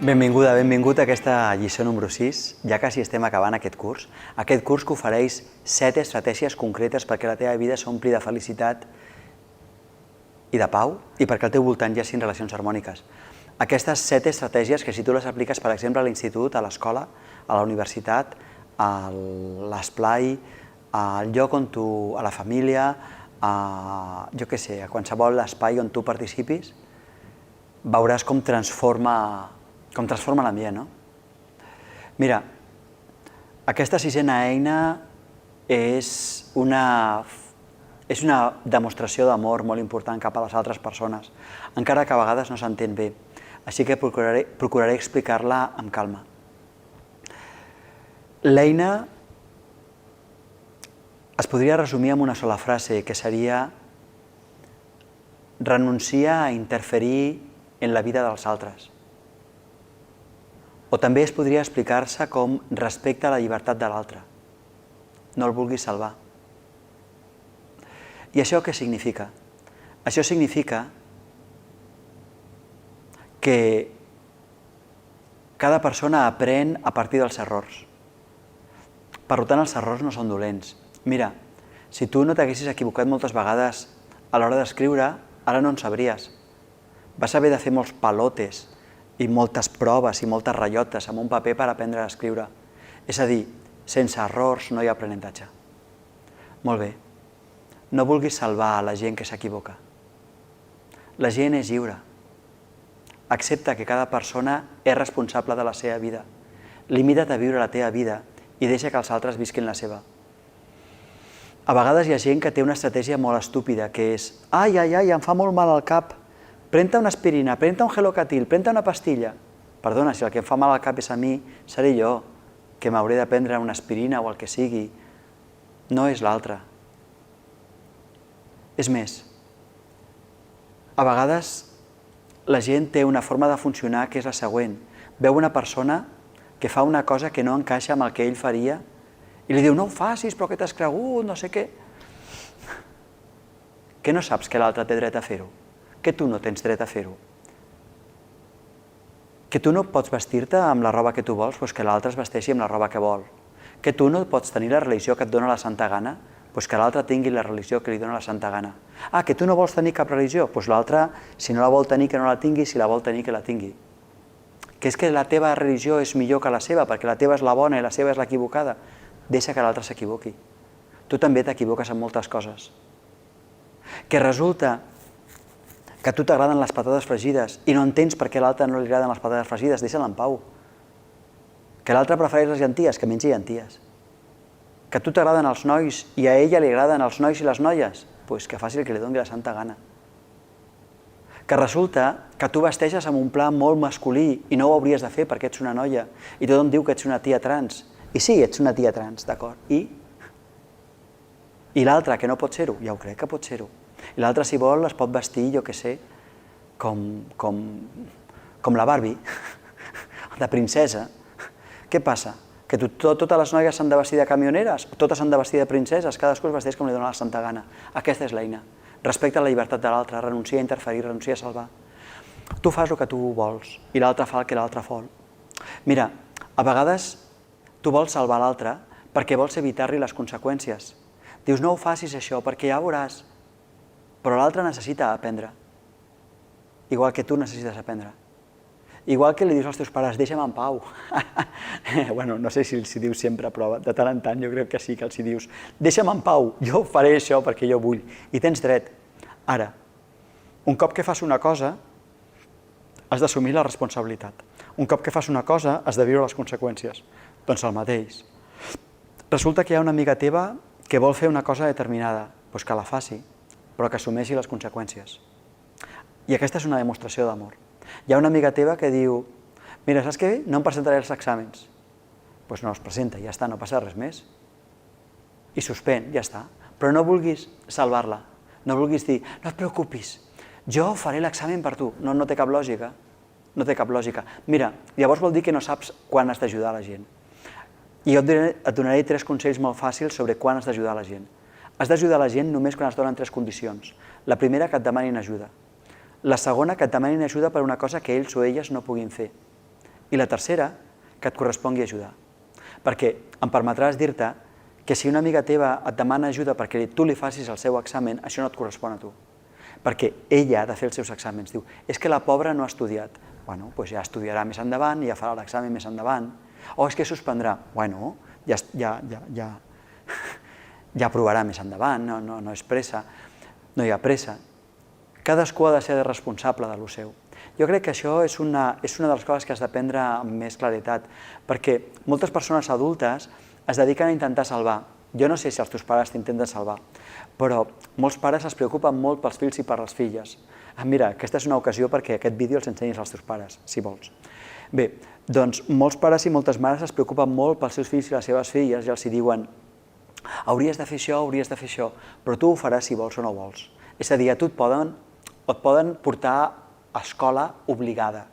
Benvinguda, benvingut a aquesta lliçó número 6. Ja quasi estem acabant aquest curs. Aquest curs que ofereix 7 estratègies concretes perquè la teva vida s'ompli de felicitat i de pau i perquè al teu voltant hi hagi relacions harmòniques. Aquestes 7 estratègies que si tu les apliques, per exemple, a l'institut, a l'escola, a la universitat, a l'esplai, al lloc on tu, a la família, a qualsevol espai on tu participis, veuràs com transforma l'ambient, no? Mira, aquesta sisena eina és una demostració d'amor molt important cap a les altres persones, encara que a vegades no s'entén bé, així que procuraré explicar-la amb calma. L'eina es podria resumir amb una sola frase, que seria renuncia a interferir en la vida dels altres. O també es podria explicar-se com respecta la llibertat de l'altre. No el vulguis salvar. I això què significa? Això significa que cada persona aprèn a partir dels errors. Per tant, els errors no són dolents. Mira, si tu no t'haguessis equivocat moltes vegades a l'hora d'escriure, ara no en sabries. Vas haver de fer molts palotes i moltes proves i moltes ratllotes amb un paper per aprendre a escriure. És a dir, sense errors no hi ha aprenentatge. Molt bé, no vulguis salvar a la gent que s'equivoca. La gent és lliure. Accepta que cada persona és responsable de la seva vida. Limita't a viure la teva vida i deixa que els altres visquin la seva. A vegades hi ha gent que té una estratègia molt estúpida, que és ai, em fa molt mal al cap, pren-te una aspirina, pren-te un gelocatil, pren-te una pastilla. Perdona, si el que em fa mal al cap és a mi, seré jo, que m'hauré de prendre una aspirina o el que sigui. No és l'altre. És més, a vegades la gent té una forma de funcionar que és la següent. Veu una persona que fa una cosa que no encaixa amb el que ell faria i li diu, no ho facis, però que t'has cregut, no sé què. Que no saps que l'altre té dret a fer-ho? Que tu no tens dret a fer-ho? Que tu no pots vestir-te amb la roba que tu vols, doncs que l'altre es vesteixi amb la roba que vol. Que tu no pots tenir la religió que et dona la santa gana, doncs que l'altre tingui la religió que li dona la santa gana. Ah, que tu no vols tenir cap religió? Doncs l'altre, si no la vol tenir, que no la tingui, si la vol tenir, que la tingui. Que és que la teva religió és millor que la seva, perquè la teva és la bona i la seva és l'equivocada. Deixa que l'altre s'equivoqui. Tu també t'equivoques en moltes coses. Que resulta que a tu t'agraden les patates fregides i no entens per què a l'altre no li agraden les patates fregides, deixa'l en pau. Que l'altre prefereix les llenties, que mengi llenties. Que a tu t'agraden els nois i a ella li agraden els nois i les noies, doncs que faci el que li doni la santa gana. Que resulta que tu vesteixes amb un pla molt masculí i no ho hauries de fer perquè ets una noia i tothom diu que ets una tia trans. I sí, ets una tia trans, d'acord. I l'altre, que no pot ser-ho? Ja ho crec que pot ser-ho. I l'altre, si vol, es pot vestir, jo què sé, com la Barbie, de princesa. Què passa? Que totes les noies s'han de vestir de camioneres? Totes s'han de vestir de princeses? Cadascú es vesteix com li dona la santa gana. Aquesta és l'eina. Respecta la llibertat de l'altre, renuncia a interferir, renuncia a salvar. Tu fas el que tu vols i l'altre fa el que l'altre vol. Mira, a vegades tu vols salvar l'altre perquè vols evitar-li les conseqüències. Dius, no ho facis això perquè ja veuràs. Però l'altre necessita aprendre. Igual que tu necessites aprendre. Igual que li dius als teus pares, deixa'm en pau. Bueno, no sé si els hi dius sempre, però de tant en tant jo crec que sí que els hi dius, deixa'm en pau, jo faré això perquè jo vull. I tens dret. Ara, un cop que fas una cosa, has d'assumir la responsabilitat. Un cop que fas una cosa, has de viure les conseqüències. Doncs el mateix. Resulta que hi ha una amiga teva que vol fer una cosa determinada, doncs que la faci, però que assumeixi les conseqüències. I aquesta és una demostració d'amor. Hi ha una amiga teva que diu, mira, saps què? No em presentaré els exàmens. Doncs no els presenta, ja està, no passa res més. I suspèn, ja està. Però no vulguis salvar-la. No vulguis dir, no et preocupis, jo faré l'examen per tu. No té cap lògica. No té cap lògica. Mira, llavors vol dir que no saps quan has d'ajudar la gent. I jo et donaré 3 consells molt fàcils sobre quan has d'ajudar la gent. Has d'ajudar la gent només quan es donen 3 condicions. La primera, que et demanin ajuda. La segona, que et demanin ajuda per una cosa que ells o elles no puguin fer. I la tercera, que et correspongui ajudar. Perquè em permetràs dir-te que si una amiga teva et demana ajuda perquè tu li facis el seu examen, això no et correspon a tu. Perquè ella ha de fer els seus exàmens. Diu, és que la pobra no ha estudiat. Bueno, doncs ja estudiarà més endavant, ja farà l'examen més endavant. O és que suspendrà. Bueno, ja provarà més endavant, no és pressa, no hi ha pressa. Cadascú ha de ser responsable de lo seu. Jo crec que això és una de les coses que has d'aprendre amb més claritat, perquè moltes persones adultes es dediquen a intentar salvar. Jo no sé si els teus pares t'intenten salvar, però molts pares es preocupen molt pels fills i per les filles. Mira, aquesta és una ocasió perquè aquest vídeo els ensenyis als teus pares, si vols. Bé, doncs molts pares i moltes mares es preocupen molt pels seus fills i les seves filles i els diuen hauries de fer això, però tu ho faràs si vols o no vols. És a dir, a tu et poden portar a escola obligada.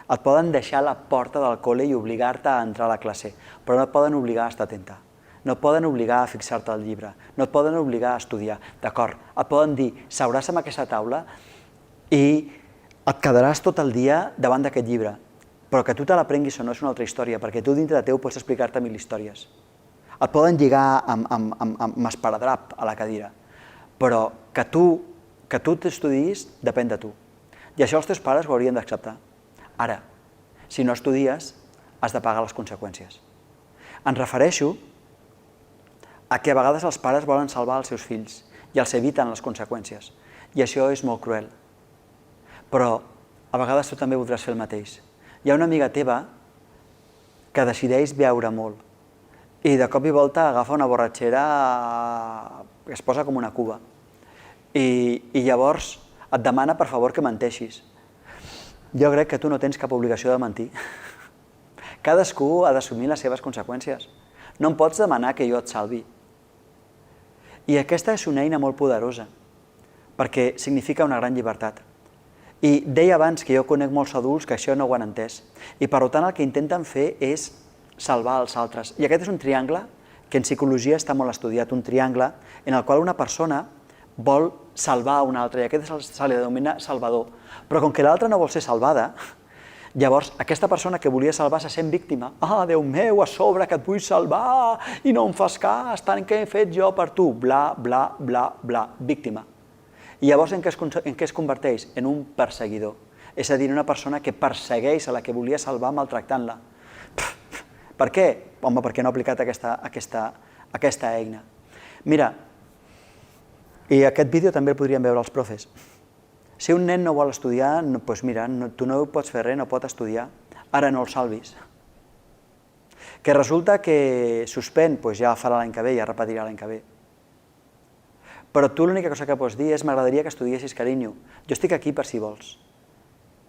Et poden deixar a la porta del col·le i obligar-te a entrar a la classe, però no et poden obligar a estar atenta. No et poden obligar a fixar-te al llibre, no et poden obligar a estudiar. D'acord, et poden dir, seuràs en aquesta taula i et quedaràs tot el dia davant d'aquest llibre, però que tu te l'aprenguis o no és una altra història, perquè tu dintre de teu pots explicar-te 1000 històries. Et poden lligar amb esparadrap a la cadira, però que tu t'estudiïs depèn de tu. I això els teus pares ho haurien d'acceptar. Ara, si no estudies, has de pagar les conseqüències. Em refereixo a que a vegades els pares volen salvar els seus fills i els eviten les conseqüències. I això és molt cruel. Però a vegades tu també voldràs fer el mateix. Hi ha una amiga teva que decideix beure molt i de cop i volta agafa una borratxera que es posa com una cuba. I llavors et demana per favor que menteixis. Jo crec que tu no tens cap obligació de mentir. Cadascú ha d'assumir les seves conseqüències. No em pots demanar que jo et salvi. I aquesta és una eina molt poderosa, perquè significa una gran llibertat. I deia abans que jo conec molts adults que això no ho han entès. I per tant el que intenten fer és salvar els altres. I aquest és un triangle que en psicologia està molt estudiat, un triangle en el qual una persona vol salvar una altra, i aquest se li denomina salvador. Però com que l'altra no vol ser salvada, llavors aquesta persona que volia salvar se sent víctima. Ah, Déu meu, a sobre que et vull salvar i no em fas cas, tant que he fet jo per tu, bla, bla, bla, bla, víctima. I llavors en què es converteix? En un perseguidor. És a dir, una persona que persegueix a la que volia salvar maltractant-la. Per què? Home, perquè no ha aplicat aquesta eina. Mira, i aquest vídeo també el podrien veure els profes. Si un nen no vol estudiar, doncs mira, tu no pots fer res, no pot estudiar, ara no el salvis. Que resulta que suspèn, doncs ja farà l'any que ve, ja repetirà l'any que ve. Però tu l'única cosa que pots dir és m'agradaria que estudiessis, carinyo, jo estic aquí per si vols.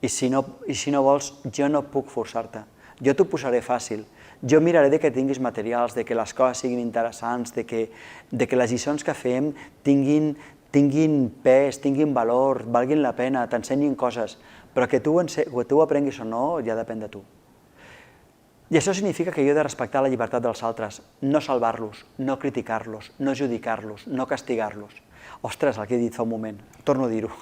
I si no vols, jo no puc forçar-te, jo t'ho posaré fàcil. Jo miraré que tinguis materials, que les coses siguin interessants, que les lliçons que fem tinguin pes, tinguin valor, valguin la pena, t'ensenyin coses, però que tu ho aprenguis o no ja depèn de tu. I això significa que jo he de respectar la llibertat dels altres, no salvar-los, no criticar-los, no judicar-los, no castigar-los. Ostres, el que he dit fa un moment, torno a dir-ho,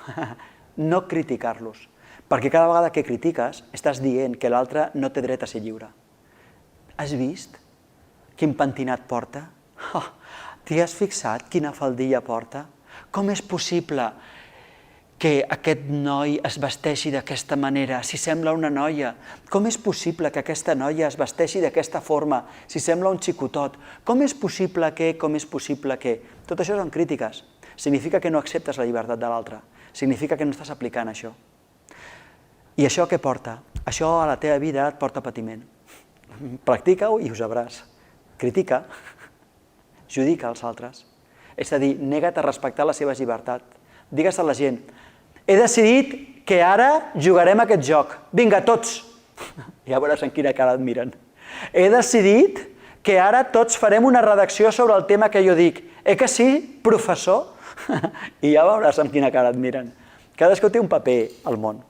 no criticar-los, perquè cada vegada que critiques estàs dient que l'altre no té dret a ser lliure. Has vist quin pentinat porta? T'hi has fixat quina faldilla porta? Com és possible que aquest noi es vesteixi d'aquesta manera si sembla una noia? Com és possible que aquesta noia es vesteixi d'aquesta forma si sembla un xicotot? Com és possible que... Tot això són crítiques. Significa que no acceptes la llibertat de l'altre. Significa que no estàs aplicant això. I això què porta? Això a la teva vida et porta patiment. Practica-ho i ho sabràs. Critica, judica els altres. És a dir, nega't a respectar la seva llibertat. Digues a la gent, he decidit que ara jugarem aquest joc. Vinga, tots! Ja veuràs en quina cara et miren. He decidit que ara tots farem una redacció sobre el tema que jo dic. Que sí, professor? I ja veuràs en quina cara et miren. Cadascú té un paper al món.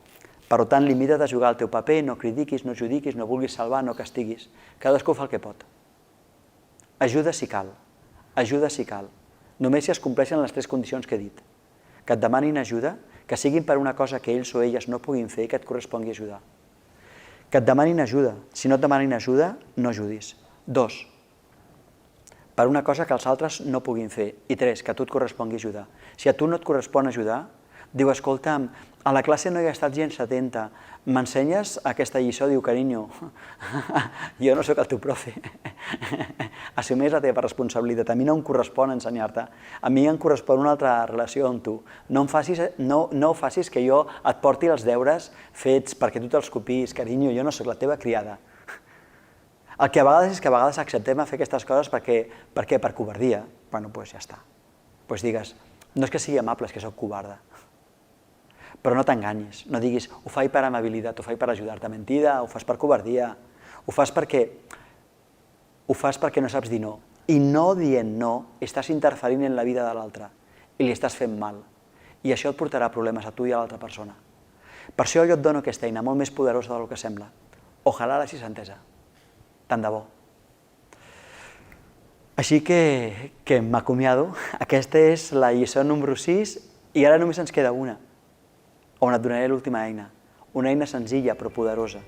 Per tant, limita't a jugar el teu paper, no critiquis, no judiquis, no vulguis salvar, no castiguis. Cadascú fa el que pot. Ajuda si cal. Ajuda si cal. Només si es compleixen les 3 condicions que he dit. Que et demanin ajuda, que siguin per una cosa que ells o elles no puguin fer i que et correspongui ajudar. Que et demanin ajuda. Si no et demanin ajuda, no ajudis. 2, per una cosa que els altres no puguin fer. I 3, que a tu et correspongui ajudar. Si a tu no et correspon ajudar, diu, escolta'm, a la classe no hi ha estat gens atenta, m'ensenyes aquesta lliçó? Diu, carinyo, jo no sóc el teu profe. Assumeix la teva responsabilitat. A mi no em correspon ensenyar-te. A mi em correspon una altra relació amb tu. No facis que jo et porti els deures fets perquè tu te'ls copiïs. Carinyo, jo no sóc la teva criada. El que a vegades és que a vegades acceptem a fer aquestes coses perquè per covardia. Bueno, doncs ja està. Doncs digues, no és que sigui amable, és que sóc covarda. Però no t'enganyis, no diguis, ho faig per amabilitat, ho faig per ajudar-te. Mentida, ho fas per covardia, ho fas perquè no saps dir no. I no dient no, estàs interferint en la vida de l'altre i li estàs fent mal. I això et portarà problemes a tu i a l'altra persona. Per això jo et dono aquesta eina, molt més poderosa del que sembla. Ojalà l'hagis entesa. Tant de bo. Així que m'acomiado. Aquesta és la lliçó número 6 i ara només ens queda una, on et donaré l'última eina. Una eina senzilla però poderosa,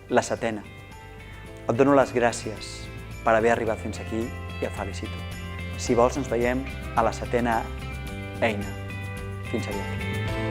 la 7a. Et dono les gràcies per haver arribat fins aquí i et felicito. Si vols ens veiem a la 7a eina. Fins aviat.